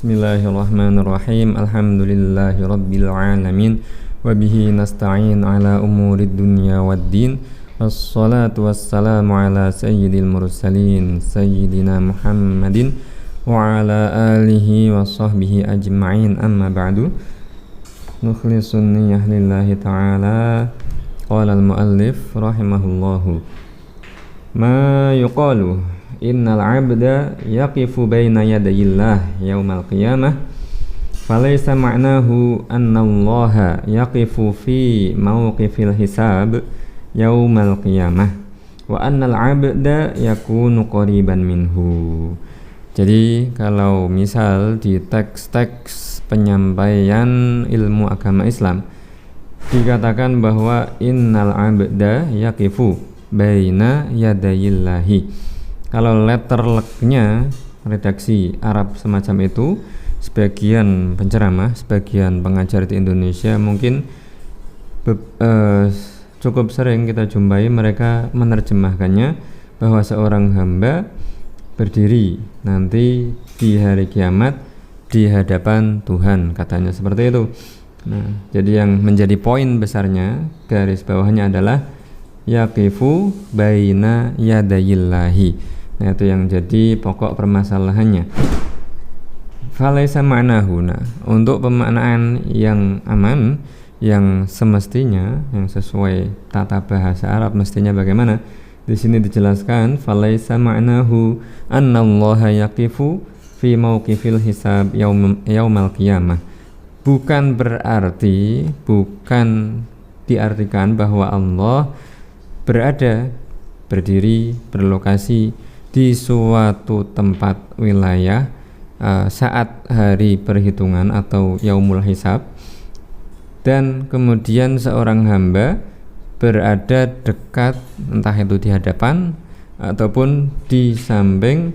Bismillahirrahmanirrahim. Alhamdulillahirabbil alamin wa bihi nasta'in ala umurid dunya waddin. Wassalatu wassalamu ala sayyidil mursalin sayyidina Muhammadin wa ala alihi wa sahbihi ajma'in. Amma ba'du. Nukhlisun niyyah lillahi ta'ala. Qala al-muallif rahimahullahu ma yuqalu innal 'abda yaqifu baina yadayillah yaumal qiyamah falaysa ma'nahu anna allaha yaqifu fi mawqifil hisab yaumal qiyamah wa annal 'abda yakunu qariban minhu. Jadi kalau misal di teks-teks penyampaian ilmu agama Islam dikatakan bahwa innal 'abda yaqifu baina yadayillahi, kalau letterleknya redaksi Arab semacam itu, sebagian penceramah, sebagian pengajar di Indonesia mungkin cukup sering kita jumpai mereka menerjemahkannya bahwa seorang hamba berdiri nanti di hari kiamat di hadapan Tuhan, katanya seperti itu. Nah, jadi yang menjadi poin besarnya, garis bawahnya adalah yaqifu baina yadayillahi. Nah, itu yang jadi pokok permasalahannya. Falaisa ma'nahu. Nah, untuk pemaknaan yang aman, yang semestinya, yang sesuai tata bahasa Arab mestinya bagaimana? Di sini dijelaskan falaisa ma'nahu annallaha yaqifu fi mauqifil hisab yaumal qiyamah. Bukan berarti, bukan diartikan bahwa Allah berada, berdiri, berlokasi di suatu tempat wilayah saat hari perhitungan atau yaumul hisab, dan kemudian seorang hamba berada dekat, entah itu di hadapan ataupun di samping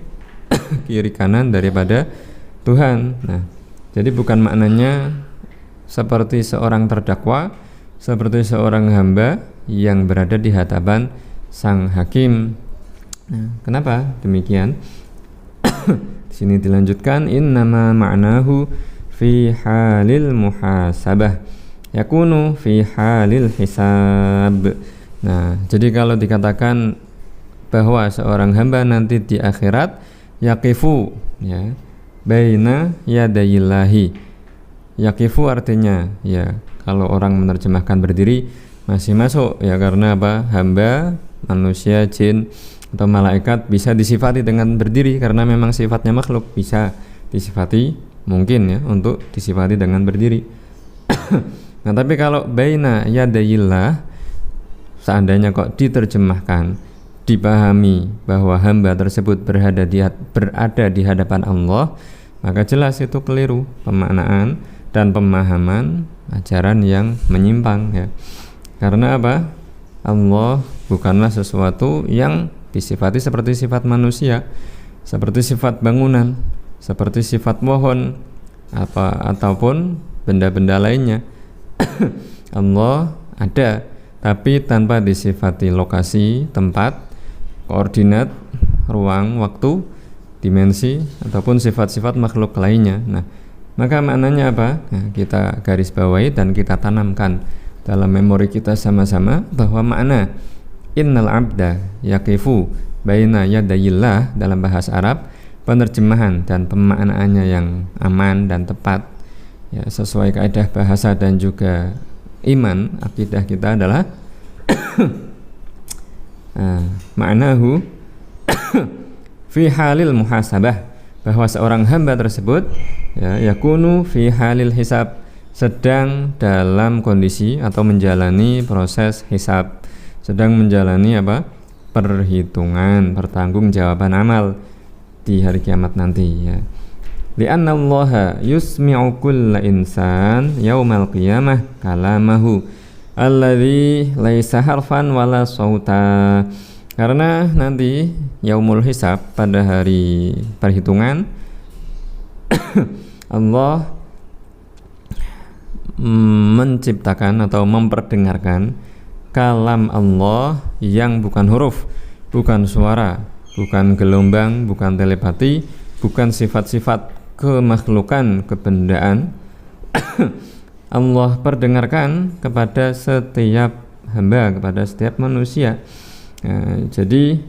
kiri kanan daripada Tuhan. Nah, jadi bukan maknanya seperti seorang terdakwa, seperti seorang hamba yang berada di hadapan sang hakim. Nah, kenapa demikian? Di sini dilanjutkan innama ma'nahu fi halil muhasabah yakunu fi halil hisab. Nah, jadi kalau dikatakan bahwa seorang hamba nanti di akhirat yaqifu, ya, baina yadayillahi. Yaqifu artinya, ya, kalau orang menerjemahkan berdiri masih masuk, ya, karena apa? Hamba, manusia, jin atau malaikat bisa disifati dengan berdiri karena memang sifatnya makhluk, bisa disifati, mungkin ya, untuk disifati dengan berdiri. Nah, tapi kalau baina yadayillah, seandainya kok diterjemahkan, dipahami bahwa hamba tersebut berada di hadapan Allah, maka jelas itu keliru pemaknaan dan pemahaman ajaran yang menyimpang, ya. Karena apa? Allah bukanlah sesuatu yang disifati seperti sifat manusia, seperti sifat bangunan, seperti sifat pohon, ataupun benda-benda lainnya. Allah ada, tapi tanpa disifati lokasi, tempat, koordinat, ruang, waktu, dimensi, ataupun sifat-sifat makhluk lainnya. Nah, maka maknanya apa? Nah, kita garis bawahi dan kita tanamkan dalam memori kita sama-sama bahwa makna innal 'abda yaqifu baina yadayillah dalam bahasa Arab, penerjemahan dan pemaknaannya yang aman dan tepat, ya, sesuai kaidah bahasa dan juga iman akidah kita adalah ma'nahu fi halil muhasabah, bahwa seorang hamba tersebut, ya, yakunu fi halil hisab, sedang dalam kondisi atau menjalani proses hisab, sedang menjalani apa? Perhitungan, pertanggungjawaban amal di hari kiamat nanti, ya. Li'anna allaha yusmi'u kulla insan yaumal qiyamah kalamahu alladhi laisa harfan wala sauta. Karena nanti yaumul hisab, pada hari perhitungan, Allah menciptakan atau memperdengarkan kalam Allah yang bukan huruf, bukan suara, bukan gelombang, bukan telepati, bukan sifat-sifat kemakhlukan, kebendaan, Allah perdengarkan kepada setiap hamba, kepada setiap manusia. Jadi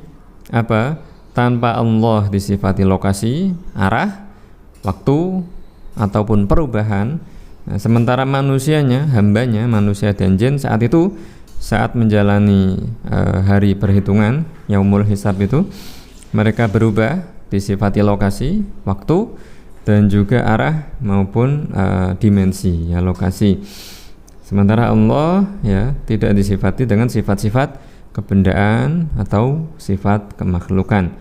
apa? Tanpa Allah disifati lokasi, arah, waktu ataupun perubahan. Sementara manusianya, hambanya, manusia dan jin saat itu, saat menjalani hari perhitungan, yaumul hisab itu, mereka berubah disifati lokasi, waktu, dan juga arah maupun dimensi, ya, lokasi. Sementara Allah ya tidak disifati dengan sifat-sifat kebendaan atau sifat kemakhlukan.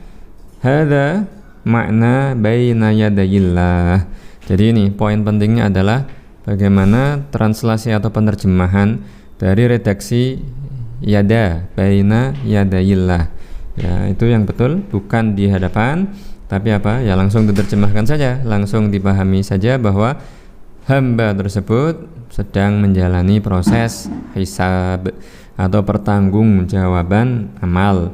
Hadza makna baina yadayillah. Jadi ini poin pentingnya adalah bagaimana translasi atau penerjemahan dari redaksi yada baina yadayillah. Ya, itu yang betul, bukan di hadapan, tapi apa? Ya langsung diterjemahkan saja, langsung dipahami saja bahwa hamba tersebut sedang menjalani proses hisab atau pertanggungjawaban amal.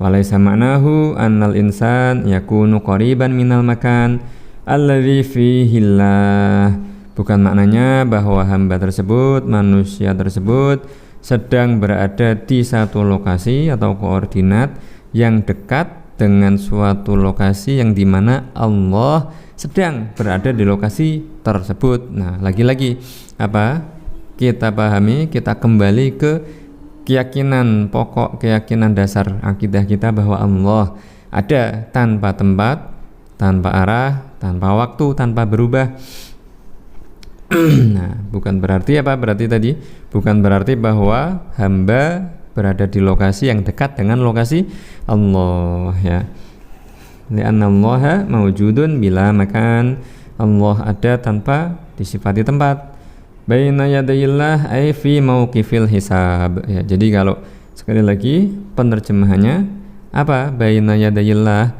Walaysa ma'nahu annal insan yakunu qariban minal makan alladzi fihi Allah. Bukan maknanya bahwa hamba tersebut, manusia tersebut sedang berada di satu lokasi atau koordinat yang dekat dengan suatu lokasi yang dimana Allah sedang berada di lokasi tersebut. Nah, lagi-lagi apa? Kita pahami, kita kembali ke keyakinan pokok, keyakinan dasar akidah kita bahwa Allah ada tanpa tempat, tanpa arah, tanpa waktu, tanpa berubah. Nah, bukan berarti apa? Berarti tadi bukan berarti bahwa hamba berada di lokasi yang dekat dengan lokasi Allah, ya. Li'anna Allaha mawjudun bila makan. Allah ada tanpa disifati tempat. Baina yadayillah ay fi mauqifil hisab. Ya, jadi kalau sekali lagi penerjemahannya apa? Baina yadayillah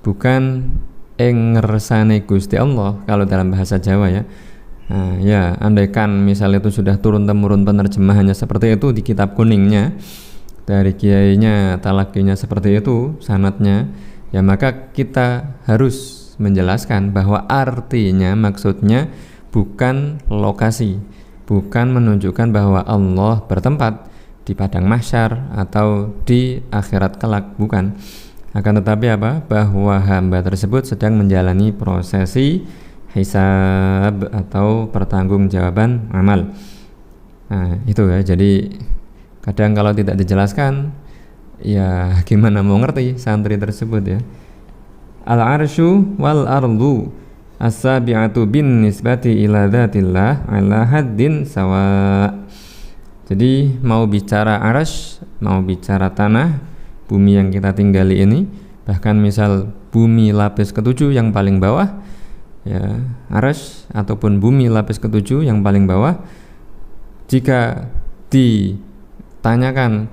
bukan ing ngersane Gusti Allah kalau dalam bahasa Jawa, ya. Nah, ya, andaikan misal itu sudah turun-temurun penerjemahannya seperti itu di kitab kuningnya, dari kiainya, talakinya seperti itu sanadnya, ya maka kita harus menjelaskan bahwa artinya, maksudnya bukan lokasi, bukan menunjukkan bahwa Allah bertempat di padang mahsyar atau di akhirat kelak, bukan. Akan tetapi apa? Bahwa hamba tersebut sedang menjalani prosesi hisab atau pertanggungjawaban amal. Nah, itu ya. Jadi kadang kalau tidak dijelaskan, ya gimana mau ngerti santri tersebut, ya. Al-arsyu wal ardu as-sabi'atu bin nisbati ila dzatillah ala haddin sawa. Jadi mau bicara arsy, mau bicara tanah, bumi yang kita tinggali ini, bahkan misal bumi lapis ketujuh yang paling bawah, ya, arsy ataupun bumi lapis ketujuh yang paling bawah, jika ditanyakan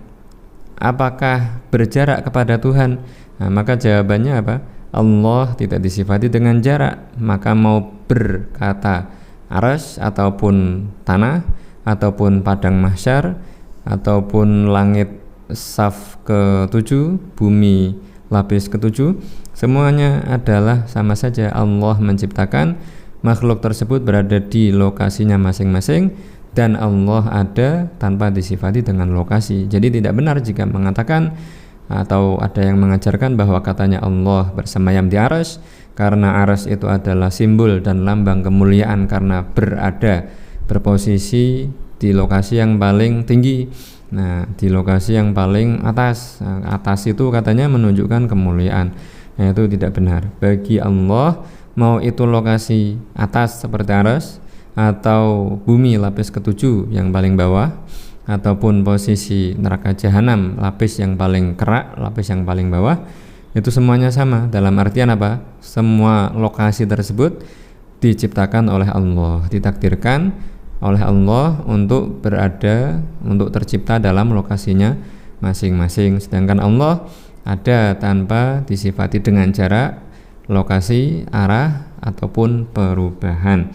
apakah berjarak kepada Tuhan, nah, maka jawabannya apa? Allah tidak disifati dengan jarak. Maka mau berkata arsy ataupun tanah ataupun padang mahsyar ataupun langit saf ke-7, bumi lapis ke-7, semuanya adalah sama saja. Allah menciptakan, makhluk tersebut berada di lokasinya masing-masing, dan Allah ada tanpa disifati dengan lokasi. Jadi tidak benar jika mengatakan atau ada yang mengajarkan bahwa katanya Allah bersemayam di arsy karena arsy itu adalah simbol dan lambang kemuliaan karena berada, berposisi di lokasi yang paling tinggi. Nah, di lokasi yang paling atas. Nah, atas itu katanya menunjukkan kemuliaan. Nah, itu tidak benar. Bagi Allah, mau itu lokasi atas seperti arsy atau bumi lapis ke-7 yang paling bawah, ataupun posisi neraka jahanam lapis yang paling kerak, lapis yang paling bawah, itu semuanya sama. Dalam artian apa? Semua lokasi tersebut diciptakan oleh Allah, ditakdirkan oleh Allah untuk berada, untuk tercipta dalam lokasinya masing-masing. Sedangkan Allah ada tanpa disifati dengan jarak, lokasi, arah, ataupun perubahan.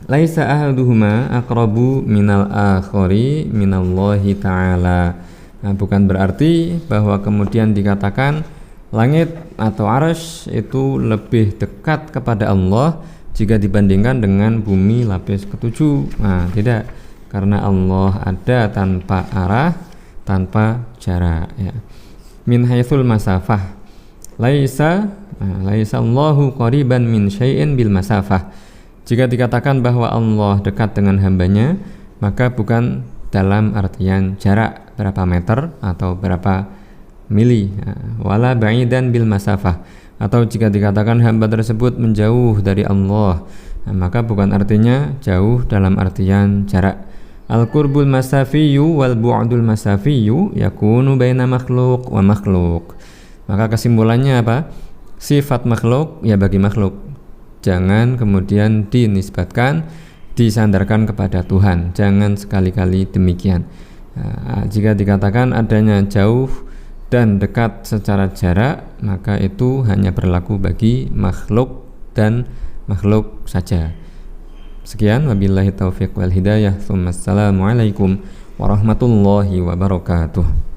Laisa ahaduhuma aqrabu minal akhari minallahi ta'ala. Nah, bukan berarti bahwa kemudian dikatakan Langit atau arsy itu lebih dekat kepada Allah jika dibandingkan dengan bumi lapis ketujuh. Nah, tidak, karena Allah ada tanpa arah, tanpa jarak ya. Min haitsul masafah. Laisa Allahu qariban min syai'in bil masafah. Jika dikatakan bahwa Allah dekat dengan hambanya, maka bukan dalam artian jarak berapa meter atau berapa mili, wala ba'idan bil masafah, atau jika dikatakan hamba tersebut menjauh dari Allah, maka bukan artinya jauh dalam artian jarak. Al-qurbul masafiyyu wal bu'dul masafiyyu yakunu baina makhluk wa makhluk. Maka kesimpulannya apa? Sifat makhluk ya bagi makhluk, jangan kemudian dinisbatkan, disandarkan kepada Tuhan, jangan sekali-kali demikian. Jika dikatakan adanya jauh dan dekat secara jarak, maka itu hanya berlaku bagi makhluk dan makhluk saja. Sekian, wabillahi taufiq wal hidayah. Assalamualaikum warahmatullahi wabarakatuh.